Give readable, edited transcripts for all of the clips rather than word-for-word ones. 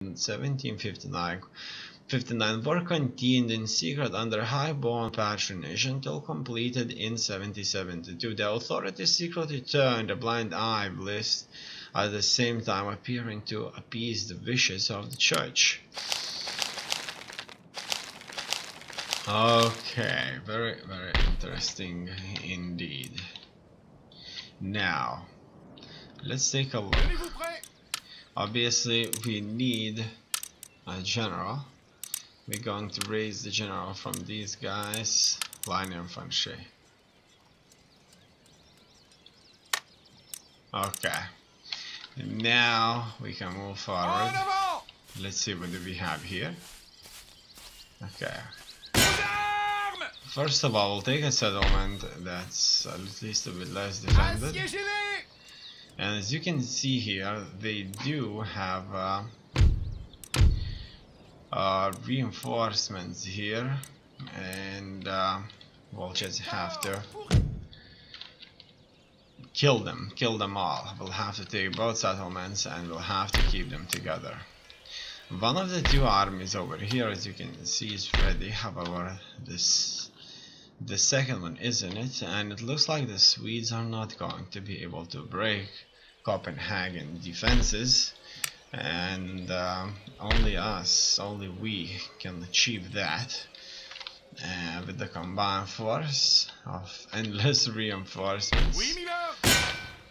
1759 war continued in secret under highborn patronage until completed in 1772. The authorities secretly turned a blind eye bliss, at the same time appearing to appease the wishes of the church. Okay, very interesting indeed. Now, let's take a look. Obviously, we need a general. We're going to raise the general from these guys. Line infantry. Okay. And now we can move forward. Let's see what do we have here. Okay. First of all, we'll take a settlement that's at least a bit less defended. And as you can see here, they do have reinforcements here, and we'll just have to kill them all. We'll have to take both settlements and we'll have to keep them together. One of the two armies over here, as you can see, is ready. However, the second one isn't it, and it looks like the Swedes are not going to be able to break Copenhagen defenses, and only we can achieve that with the combined force of endless reinforcements.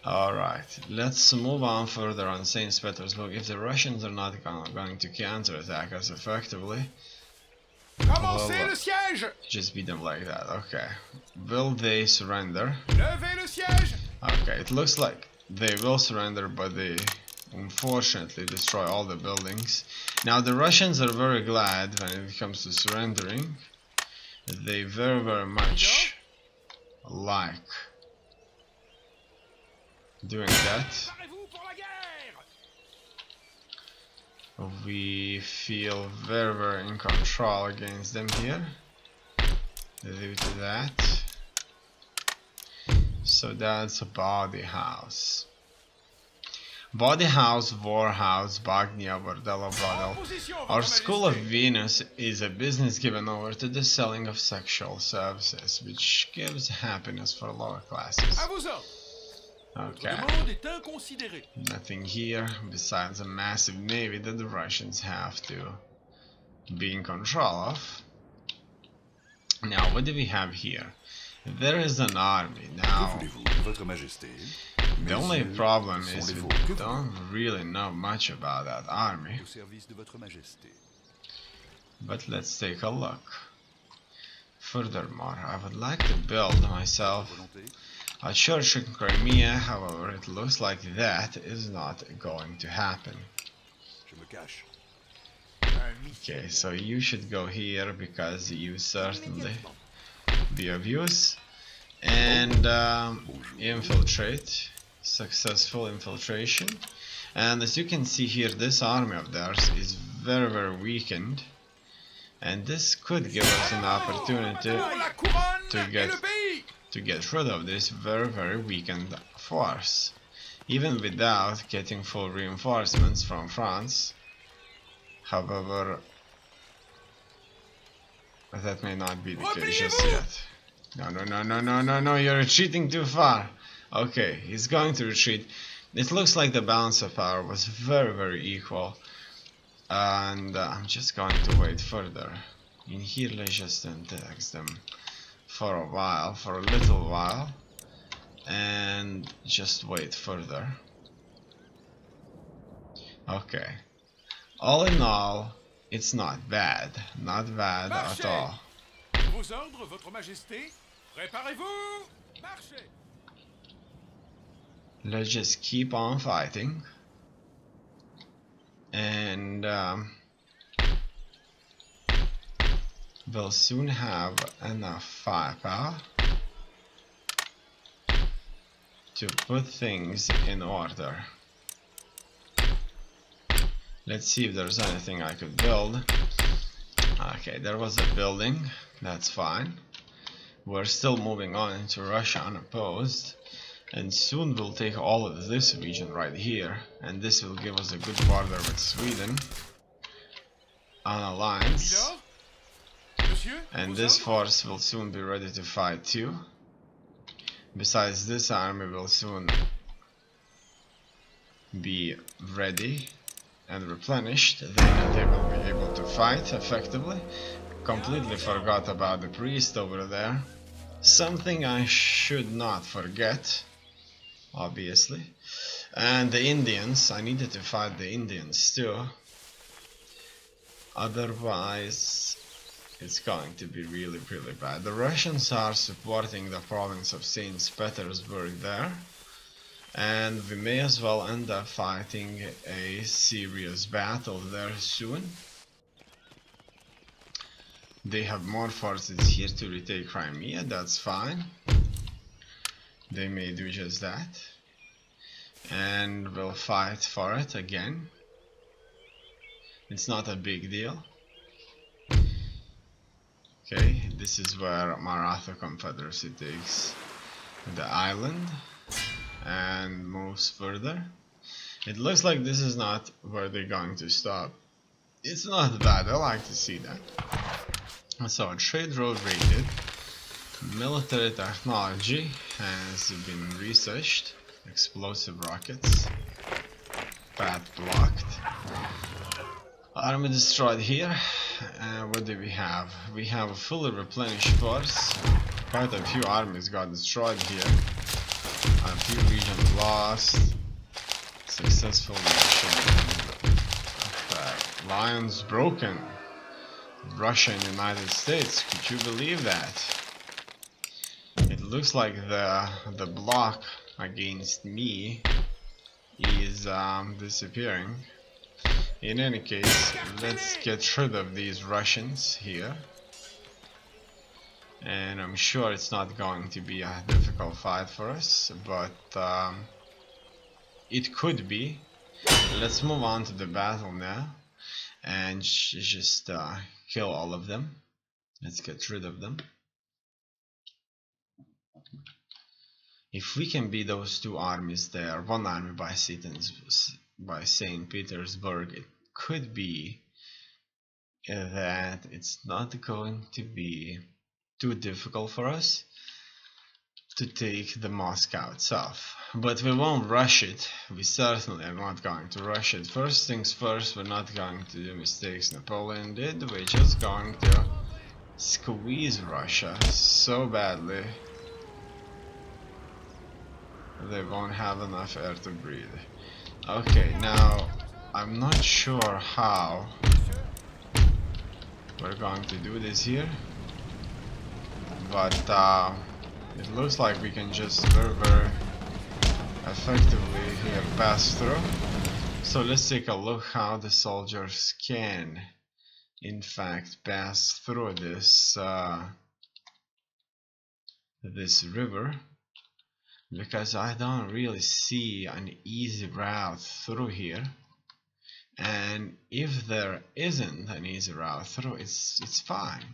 Alright, let's move on further on St. Petersburg. If the Russians are not going to counterattack us effectively, we'll just beat them like that. Okay. Will they surrender? Okay, it looks like they will surrender, but they unfortunately destroy all the buildings. Now the Russians are very glad when it comes to surrendering. They very much like doing that. We feel very in control against them here due to that. So that's a body house. Body house, war house, Bagnia, Bordello, Brodel. Our School of Venus is a business given over to the selling of sexual services, which gives happiness for lower classes. Okay. Nothing here besides a massive navy that the Russians have to be in control of. Now, what do we have here? There is an army. Now, the only problem is we don't really know much about that army. But let's take a look. Furthermore, I would like to build myself a church in Crimea. However, it looks like that is not going to happen. Okay, so you should go here because you certainly be of use. And infiltrate. Successful infiltration. And as you can see here, this army of theirs is very weakened. And this could give us an opportunity to get rid of this very weakened force, even without getting full reinforcements from France. However, that may not be the case just yet. No, you're retreating too far. Okay, he's going to retreat. It looks like the balance of power was very equal, and I'm just going to wait further. In here, let's just antax them for a while, for a little while, and just wait further. Okay. All in all, it's not bad. Not bad at all. Vos ordres, Votre Majesté. Préparez-vous. Marchez. Let's just keep on fighting, and we'll soon have enough firepower to put things in order. Let's see if there's anything I could build. Okay, there was a building. That's fine. We're still moving on into Russia unopposed. And soon we'll take all of this region right here, and this will give us a good border with Sweden. an alliance, Milord? Monsieur? and Vos this ordres? force will soon be ready to fight too. Besides, this army will soon be ready and replenished, then they will be able to fight effectively. Completely forgot about the priest over there. Something I should not forget, obviously. And the Indians, I needed to fight the Indians too. Otherwise, it's going to be really bad. The Russians are supporting the province of St. Petersburg there. And we may as well end up fighting a serious battle there soon. They have more forces here to retake Crimea, that's fine. They may do just that. And we'll fight for it again. It's not a big deal. Okay, this is where Maratha Confederacy takes the island and moves further. It looks like this is not where they're going to stop. It's not bad, I like to see that. So, a trade road raided. Military technology has been researched. Explosive rockets. Path blocked. Army destroyed here. What do we have? We have a fully replenished force. Quite a few armies got destroyed here. A few regions lost. Successful mission. Lions broken. Russia and United States. Could you believe that? It looks like the block against me is disappearing. In any case, let's get rid of these Russians here. And I'm sure it's not going to be a difficult fight for us, but it could be. Let's move on to the battle now and just kill all of them. Let's get rid of them. If we can beat those two armies there, one army by St. Petersburg, it could be that it's not going to be too difficult for us to take the Moscow itself. But we won't rush it. We certainly are not going to rush it. First things first, we're not going to do mistakes Napoleon did. We're just going to squeeze Russia so badly they won't have enough air to breathe. Okay, now I'm not sure how we're going to do this here, but it looks like we can just very effectively here pass through. So let's take a look how the soldiers can in fact pass through this this river, because I don't really see an easy route through here. And if there isn't an easy route through, it's fine,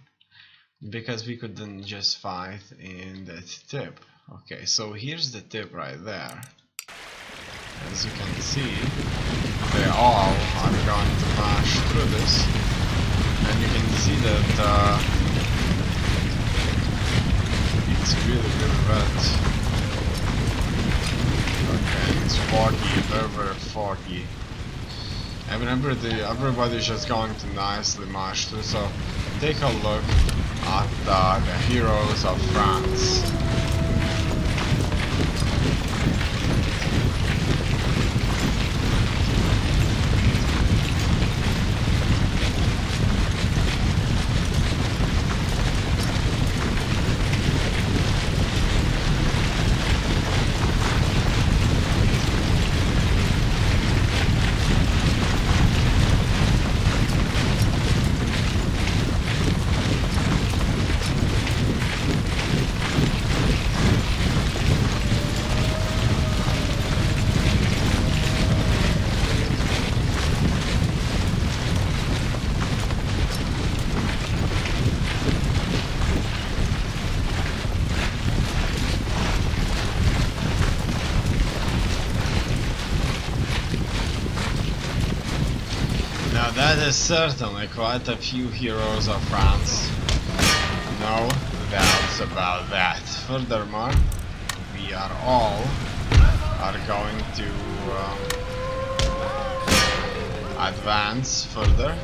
because we could then just fight in that tip. Okay, so here's the tip right there. As you can see, they all are going to march through this, and you can see that it's really wet. Okay, it's foggy, very foggy. And remember, everybody's just going to nicely march through, so take a look at the heroes of France. is certainly quite a few heroes of France. No doubts about that. Furthermore, we are going to advance further,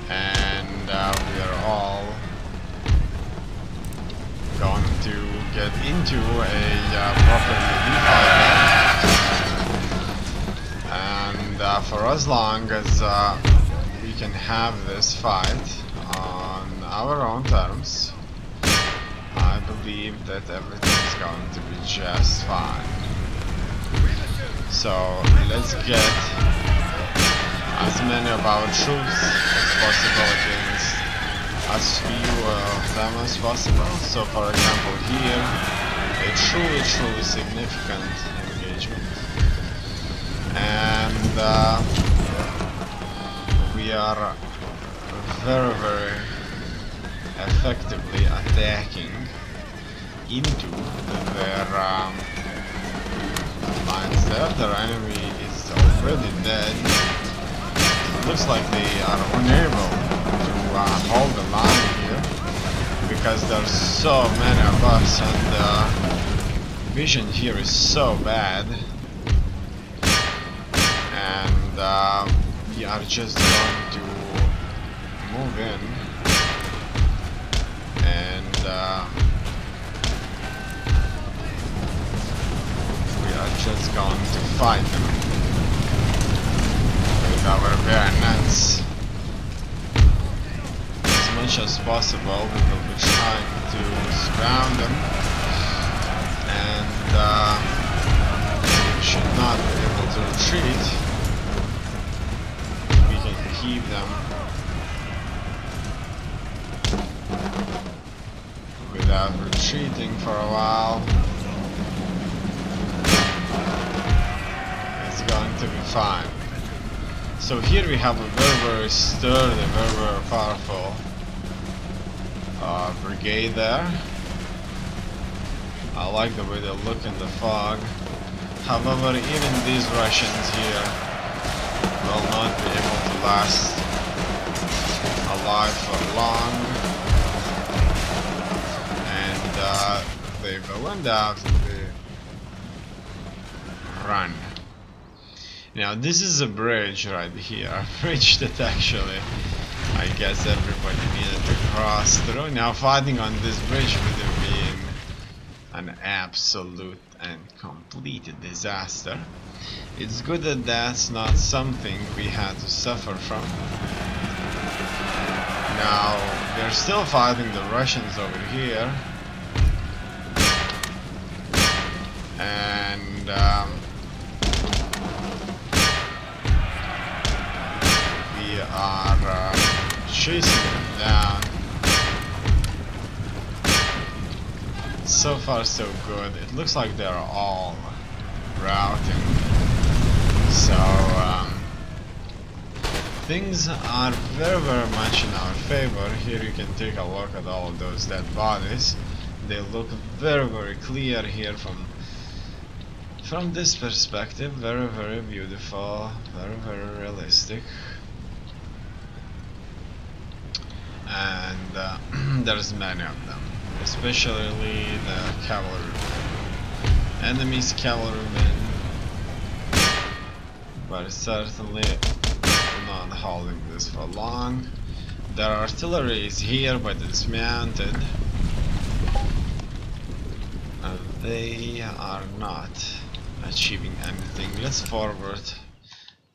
and we are all going to get into a proper medieval battle, and for as long as we can have this fight on our own terms, I believe that everything is going to be just fine. So let's get as many of our troops as possible against as few of them as possible. So for example here, a truly significant engagement, and we are very effectively attacking into their lines there. Their enemy is already dead. It looks like they are unable to hold the line here because there's so many of us, and the vision here is so bad, and we are just going to move in and we are just going to fight them with our bayonets. As much as possible, we will be trying to surround them, and we should not be able to retreat. We can keep them without retreating for a while. It's going to be fine. So here we have a very sturdy, very powerful brigade there. I like the way they look in the fog. However, even these Russians here will not be able to last alive for long, and they will undoubtedly run. Now this is a bridge right here, a bridge that actually I guess everybody needed to cross through. Now fighting on this bridge would have been an absolute and complete disaster. It's good that that's not something we had to suffer from. Now they're still fighting the Russians over here, and we are chasing them down. So far so good. It looks like they're all routing. So things are very much in our favor. Here you can take a look at all of those dead bodies. They look very clear here from this perspective. Very beautiful, very realistic. And there's many of them, especially the cavalrymen. Enemy's cavalrymen, but certainly not holding this for long. Their artillery is here, but it's mounted. They are not achieving anything. Let's forward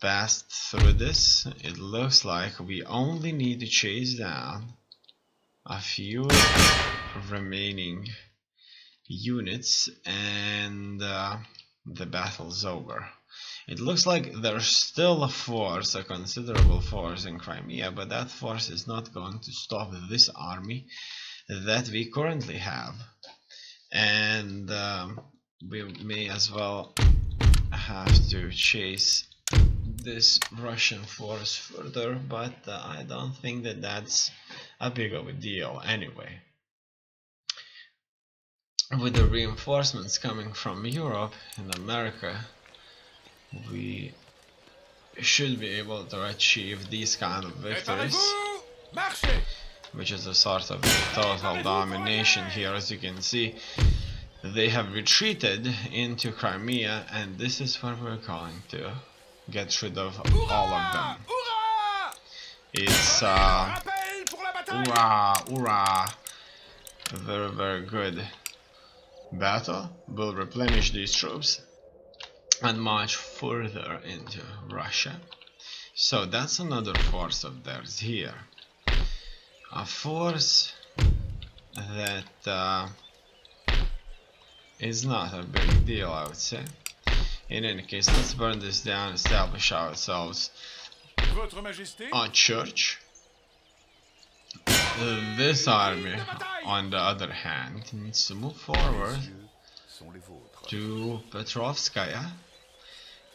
past through this. It looks like we only need to chase down a few remaining units, and the battle's over. It looks like there's still a force, a considerable force in Crimea, but that force is not going to stop this army that we currently have. And we may as well have to chase this Russian force further, but I don't think that that's a big of a deal anyway. With the reinforcements coming from Europe and America, we should be able to achieve these kind of victories, which is a sort of total domination here. As you can see, they have retreated into Crimea, and this is where we're going to get rid of all of them. It's hurrah, very, very good battle. We'll replenish these troops and march further into Russia. So that's another force of theirs here. A force that is not a big deal, I would say. In any case, let's burn this down, establish ourselves a church. This army, on the other hand, needs to move forward to Petrovskaya,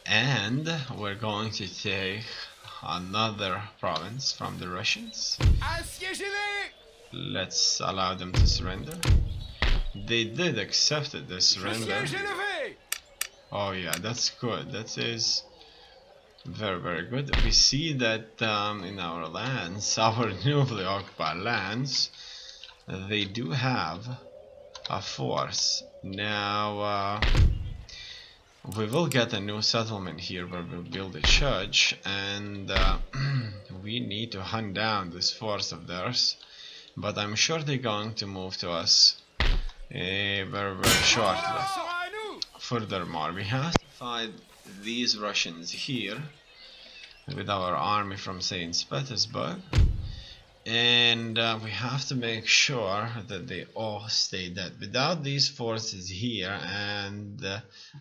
and we're going to take another province from the Russians. Let's allow them to surrender. They did accept the surrender. Oh yeah, that's good. That is very, very good. We see that in our lands, our newly occupied lands, they do have a force. Now we will get a new settlement here where we'll build a church, and we need to hunt down this force of theirs, but I'm sure they're going to move to us very, very shortly. Furthermore, we have to fight these Russians here with our army from St. Petersburg, and we have to make sure that they all stay dead. Without these forces here, and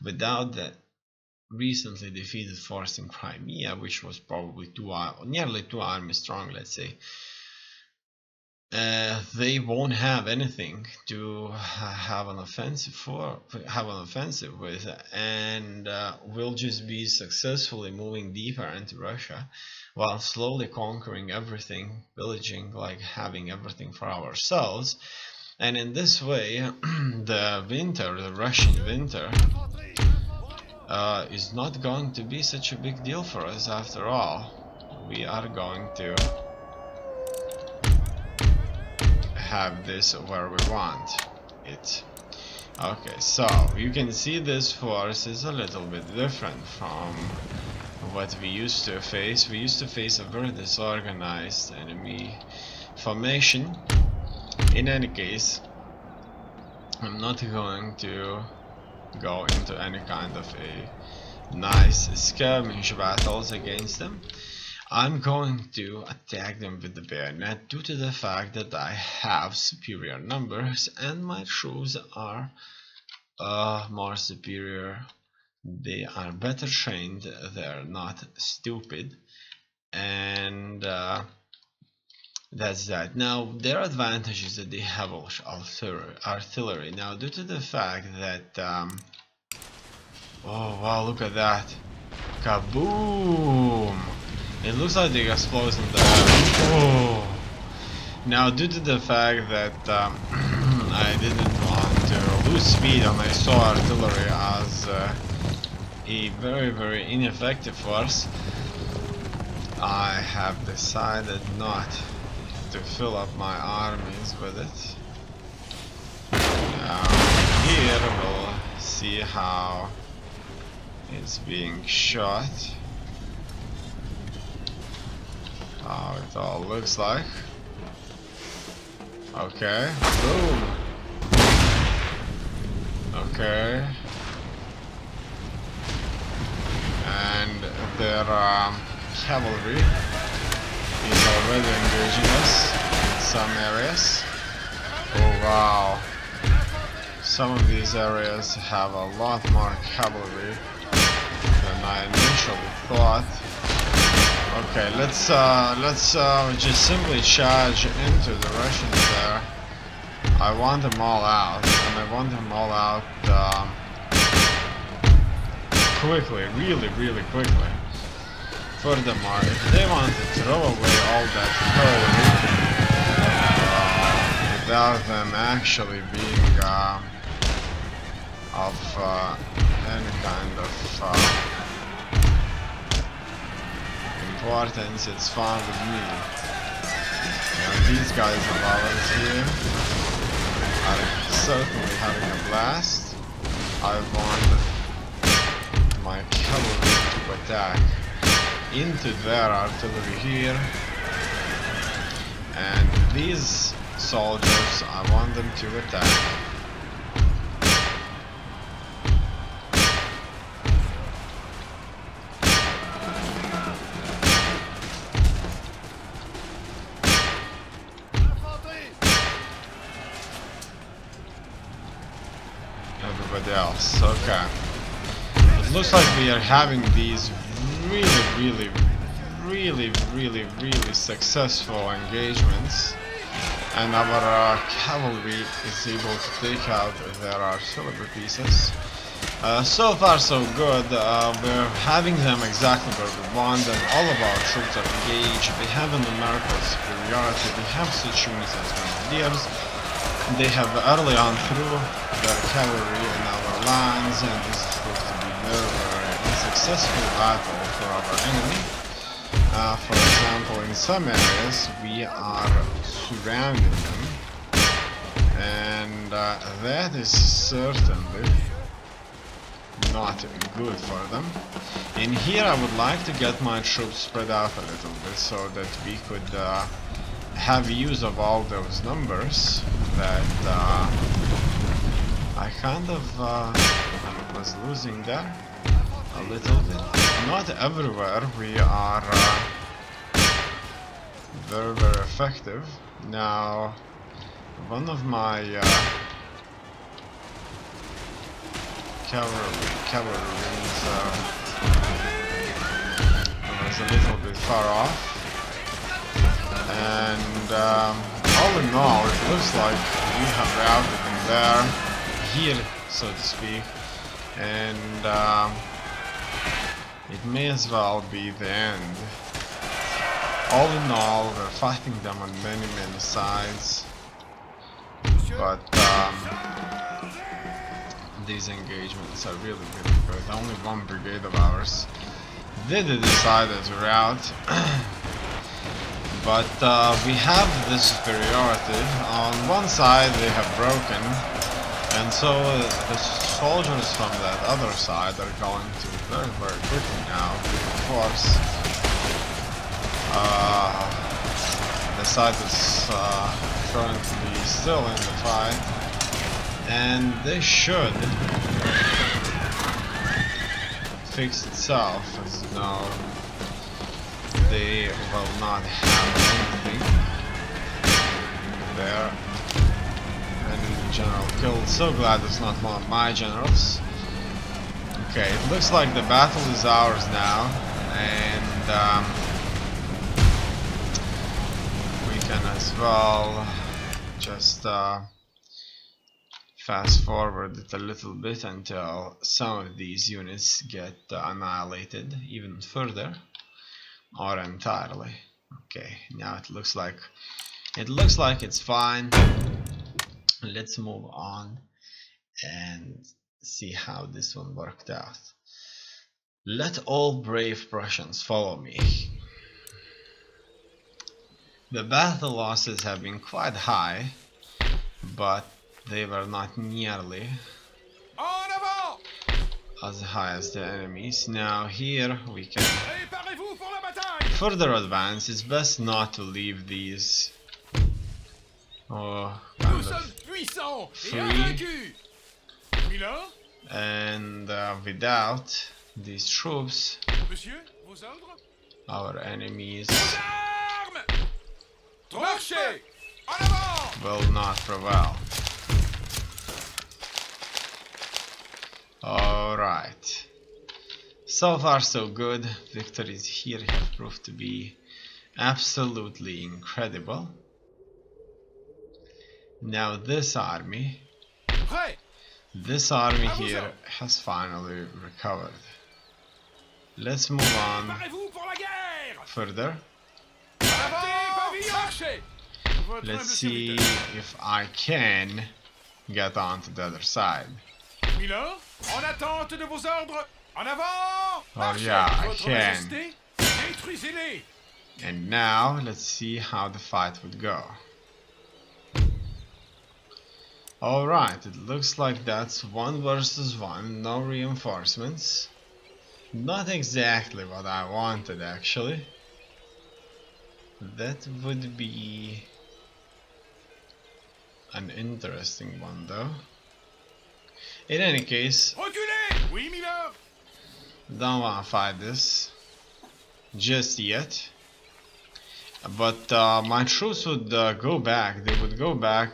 without the recently defeated force in Crimea, which was probably nearly two armies strong, let's say, they won't have anything to have an offensive with, and we'll just be successfully moving deeper into Russia while slowly conquering everything, pillaging, like having everything for ourselves. And in this way, the Russian winter, is not going to be such a big deal for us after all. We are going to have this where we want it. Okay, so you can see this force is a little bit different from what we used to face. We used to face a very disorganized enemy formation. In any case, I'm not going to go into any kind of a nice skirmish battles against them. I'm going to attack them with the bayonet due to the fact that I have superior numbers and my troops are more superior. They are better trained, they're not stupid, and that's that. Now, their advantage is that they have artillery. Now, due to the fact that oh wow, look at that. Kaboom! It looks like the explosion there. Oh. Now, due to the fact that I didn't want to lose speed and I saw artillery as a very, very ineffective force, I have decided not to fill up my armies with it. Now, here we'll see how it's being shot. How it all looks like. Okay, boom. Okay, and their cavalry is already engaging us in some areas. Oh wow, some of these areas have a lot more cavalry than I initially thought. Okay, let's just simply charge into the Russians there. I want them all out, and I want them all out quickly, really, really quickly. Furthermore, if they want to throw away all that code without them actually being of any kind of importance, it's fine with me. Now these guys of ours here are certainly having a blast. I want my cavalry to attack into their artillery here, and these soldiers, I want them to attack everybody else. Okay. It looks like we are having these really successful engagements, and our cavalry is able to take out their artillery pieces. So far so good. We're having them exactly where we want them. All of our troops are engaged. We have a numerical superiority. We have such units as grenadiers. They have early on through their cavalry in our lines, and this is supposed to be very successful battle for our enemy. For example, in some areas we are surrounding them, and that is certainly not good for them. In here I would like to get my troops spread out a little bit so that we could have use of all those numbers that I kind of was losing there a little bit. Not everywhere we are very effective. Now one of my cavalry was a little bit far off, and all in all it looks like we have routed them there, here so to speak, and it may as well be the end. All in all, we're fighting them on many sides, but these engagements are really good. Only one brigade of ours did decide to rout, but we have this superiority. On one side they have broken, and so the soldiers from that other side are going to very quickly now reinforce the side that's currently still in the fight, and this should fix itself. As you know, they will not have anything there. And general killed. So glad it's not one of my generals. Okay, it looks like the battle is ours now, and we can as well just fast forward it a little bit until some of these units get annihilated even further or entirely. Okay, now it looks like it's fine. Let's move on and see how this one worked out. Let all brave Prussians follow me. The battle losses have been quite high, but they were not nearly as high as the enemies. Now here we can further advance. It's best not to leave these kind of free, and without these troops our enemies will not prevail. Alright, so far so good. Victories here have proved to be absolutely incredible. Now this army here has finally recovered. Let's move on further. Let's see if I can get on to the other side. Oh yeah, I can. Détruisez-les! And now, let's see how the fight would go. Alright, it looks like that's 1 versus 1, no reinforcements. Not exactly what I wanted, actually. That would be an interesting one, though. In any case, Reculez! Oui, Mila! don't wanna fight this just yet. But my troops would go back. They would go back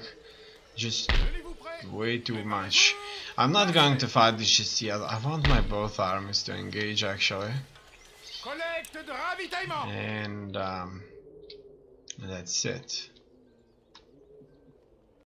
just Tenez-vous prêts! way too much. I'm not going to fight this just yet. I want my both armies to engage, actually. Collecte de ravitaillement! And that's it.